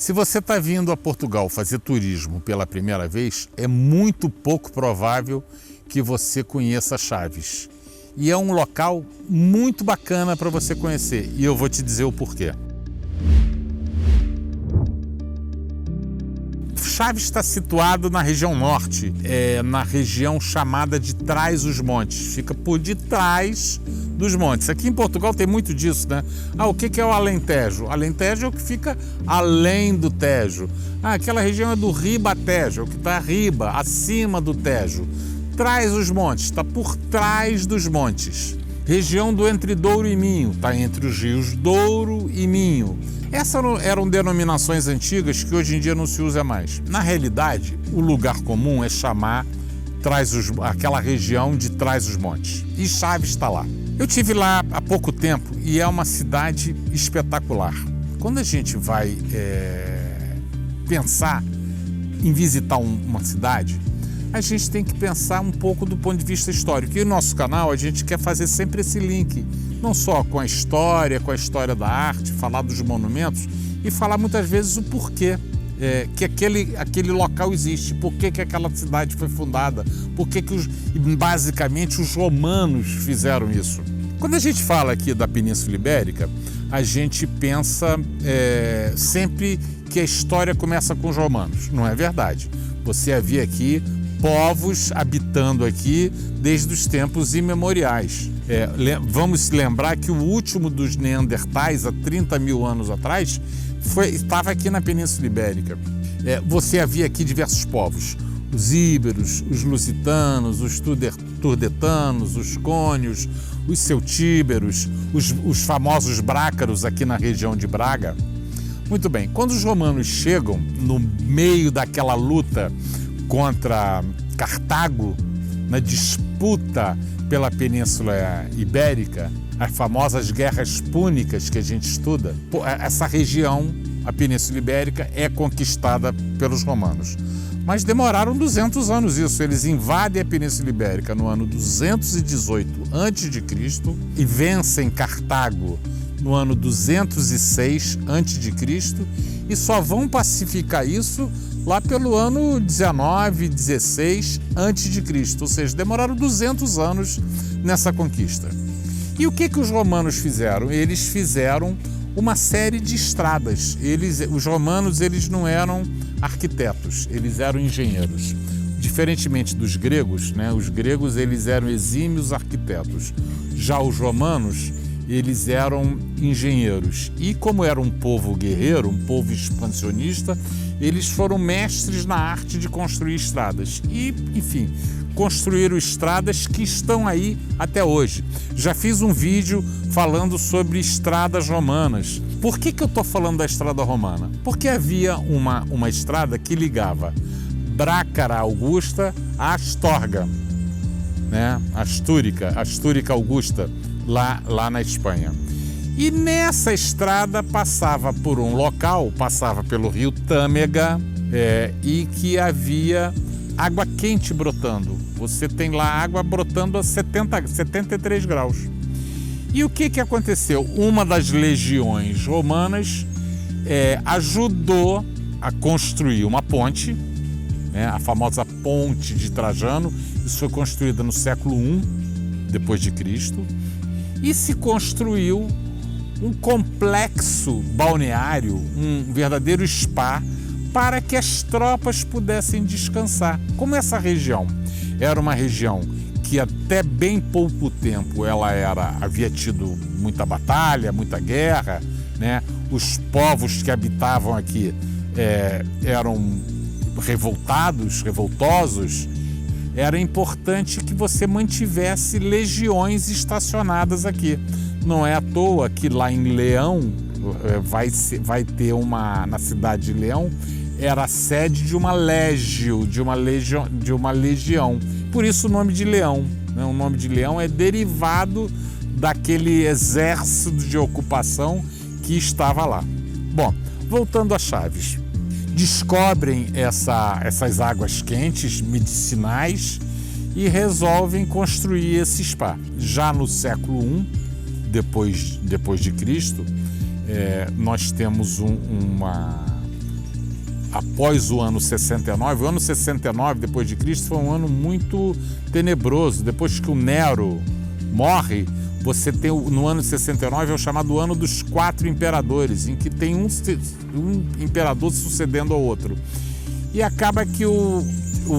Se você está vindo a Portugal fazer turismo pela primeira vez, é muito pouco provável que você conheça Chaves. E é um local muito bacana para você conhecer, e eu vou te dizer o porquê. Chaves está situado na região norte, na região chamada de Trás-os-Montes. Fica por detrás dos montes. Aqui em Portugal tem muito disso, né? O que é o Alentejo? O Alentejo é o que fica além do Tejo. Aquela região é do Ribatejo, é o que está riba, acima do Tejo. Trás-os-Montes, está por trás dos montes. Região do Entre Douro e Minho, está entre os rios Douro e Minho. Essas eram denominações antigas que hoje em dia não se usa mais. Na realidade, o lugar comum é chamar aquela região de Trás-os-Montes. E Chaves está lá. Eu estive lá há pouco tempo e é uma cidade espetacular. Quando a gente vai pensar em visitar uma cidade, a gente tem que pensar um pouco do ponto de vista histórico. E no nosso canal a gente quer fazer sempre esse link, não só com a história da arte, falar dos monumentos e falar muitas vezes o porquê que aquele local existe, por que aquela cidade foi fundada, por que basicamente os romanos fizeram isso. Quando a gente fala aqui da Península Ibérica, a gente pensa sempre que a história começa com os romanos. Não é verdade. Você havia aqui povos habitando aqui desde os tempos imemoriais. Vamos lembrar que o último dos Neandertais, há 30 mil anos atrás, estava aqui na Península Ibérica. Você havia aqui diversos povos, os íberos, os lusitanos, os turdetanos, os cônios, os celtíberos, os famosos brácaros aqui na região de Braga. Muito bem, quando os romanos chegam no meio daquela luta contra Cartago, na disputa pela Península Ibérica, as famosas guerras púnicas que a gente estuda, essa região, a Península Ibérica, é conquistada pelos romanos. Mas demoraram 200 anos isso. Eles invadem a Península Ibérica no ano 218 a.C. e vencem Cartago no ano 206 a.C. e só vão pacificar isso lá pelo ano 19, 16 a.C., ou seja, demoraram 200 anos nessa conquista. E o que os romanos fizeram? Eles fizeram uma série de estradas. Os romanos não eram arquitetos, eles eram engenheiros. Diferentemente dos gregos, né? Os gregos eles eram exímios arquitetos. Já os romanos, eles eram engenheiros. E como era um povo guerreiro, um povo expansionista, eles foram mestres na arte de construir estradas. E, enfim, construíram estradas que estão aí até hoje. Já fiz um vídeo falando sobre estradas romanas. Por que eu estou falando da estrada romana? Porque havia uma estrada que ligava Brácara Augusta a Astorga, né? Astúrica Augusta, lá na Espanha. E nessa estrada passava por um local, passava pelo rio Tâmega, e que havia água quente brotando. Você tem lá água brotando a 73 graus. E o que aconteceu? Uma das legiões romanas ajudou a construir uma ponte, né, a famosa Ponte de Trajano. Isso foi construída no século I depois de Cristo. E se construiu um complexo balneário, um verdadeiro spa, para que as tropas pudessem descansar. Como essa região era uma região que até bem pouco tempo havia tido muita batalha, muita guerra, né? Os povos que habitavam aqui eram revoltosos, era importante que você mantivesse legiões estacionadas aqui. Não é à toa que lá em Leão vai ter na cidade de Leão, era a sede de uma legião. Por isso o nome de Leão, né? O nome de Leão é derivado daquele exército de ocupação que estava lá. Bom, voltando a Chaves. Descobrem essas águas quentes medicinais e resolvem construir esse spa. Já no século I, depois de Cristo, nós temos após o ano 69, o ano 69 depois de Cristo foi um ano muito tenebroso. Depois que o Nero morre, você tem no ano 69 é o chamado ano dos 4 imperadores, em que tem um imperador sucedendo ao outro. E acaba que o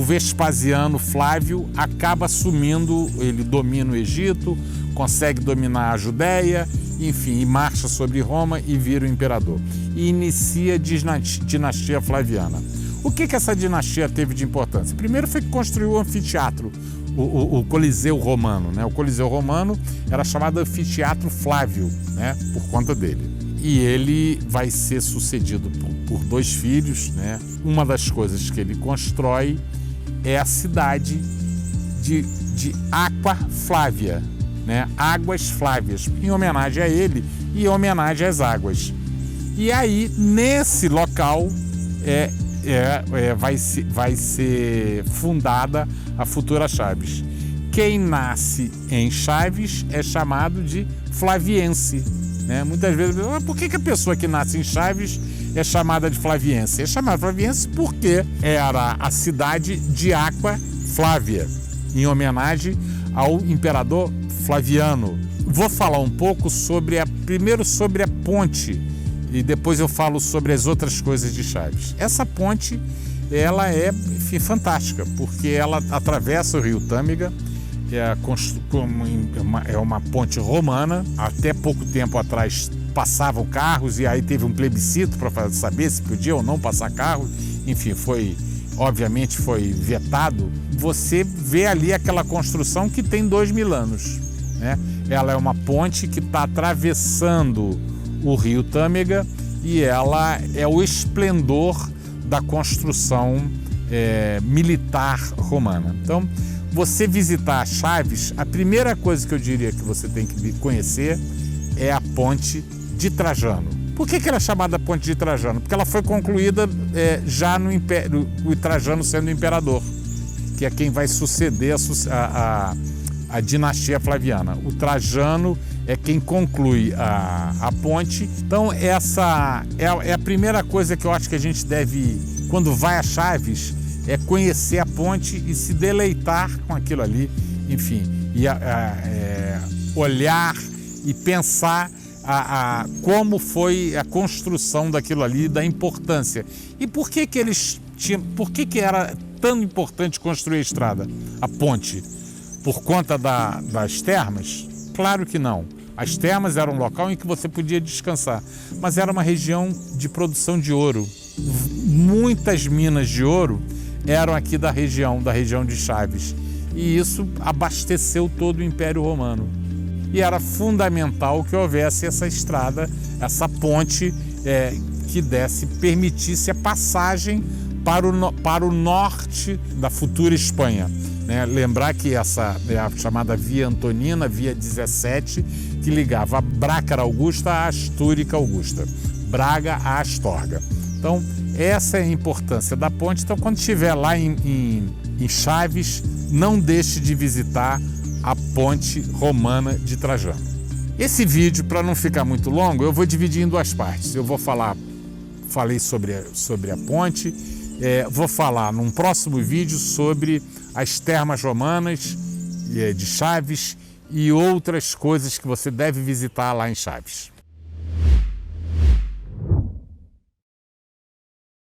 Vespasiano Flávio acaba assumindo, ele domina o Egito, consegue dominar a Judéia, enfim, e marcha sobre Roma e vira o imperador. E inicia a dinastia Flaviana. O que essa dinastia teve de importância? Primeiro foi que construiu o anfiteatro, o Coliseu Romano, né? O Coliseu Romano era chamado Anfiteatro Flávio, né? Por conta dele. E ele vai ser sucedido por 2 filhos, né? Uma das coisas que ele constrói é a cidade de Aqua Flávia, né? Águas Flávias, em homenagem a ele e em homenagem às águas. E aí, nesse local, vai ser fundada a futura Chaves. Quem nasce em Chaves é chamado de flaviense, né? Muitas vezes, por que a pessoa que nasce em Chaves é chamada de flaviense? É chamada de flaviense porque era a cidade de Aqua Flávia, em homenagem ao imperador Flaviano. Vou falar um pouco primeiro sobre a ponte e depois eu falo sobre as outras coisas de Chaves. Essa ponte, ela é, enfim, fantástica, porque ela atravessa o rio Tâmega, é uma ponte romana. Até pouco tempo atrás passavam carros e aí teve um plebiscito para saber se podia ou não passar carro. Enfim, obviamente foi vetado. Você vê ali aquela construção que tem 2000 anos, né? Ela é uma ponte que está atravessando o rio Tâmega e ela é o esplendor da construção militar romana. Então, você visitar Chaves, a primeira coisa que eu diria que você tem que conhecer é a ponte de Trajano. Por que ela é chamada ponte de Trajano? Porque ela foi concluída já no Império, o Trajano sendo imperador, que é quem vai suceder a dinastia Flaviana. O Trajano é quem conclui a ponte. Então essa é a primeira coisa que eu acho que a gente deve, quando vai a Chaves, é conhecer a ponte e se deleitar com aquilo ali, enfim, e olhar e pensar como foi a construção daquilo ali, da importância. E por que era tão importante construir a estrada, a ponte? Por conta das termas? Claro que não. As termas eram um local em que você podia descansar, mas era uma região de produção de ouro. Muitas minas de ouro eram aqui da região de Chaves, e isso abasteceu todo o Império Romano. E era fundamental que houvesse essa estrada, essa ponte que permitisse a passagem para o norte da futura Espanha, né? Lembrar que essa é a chamada Via Antonina, Via 17, que ligava a Brácara Augusta à Astúrica Augusta, Braga a Astorga. Então, essa é a importância da ponte. Então, quando estiver lá em Chaves, não deixe de visitar a ponte romana de Trajano. Esse vídeo, para não ficar muito longo, eu vou dividir em 2 partes. Eu falei sobre a ponte, vou falar num próximo vídeo sobre as termas romanas de Chaves e outras coisas que você deve visitar lá em Chaves.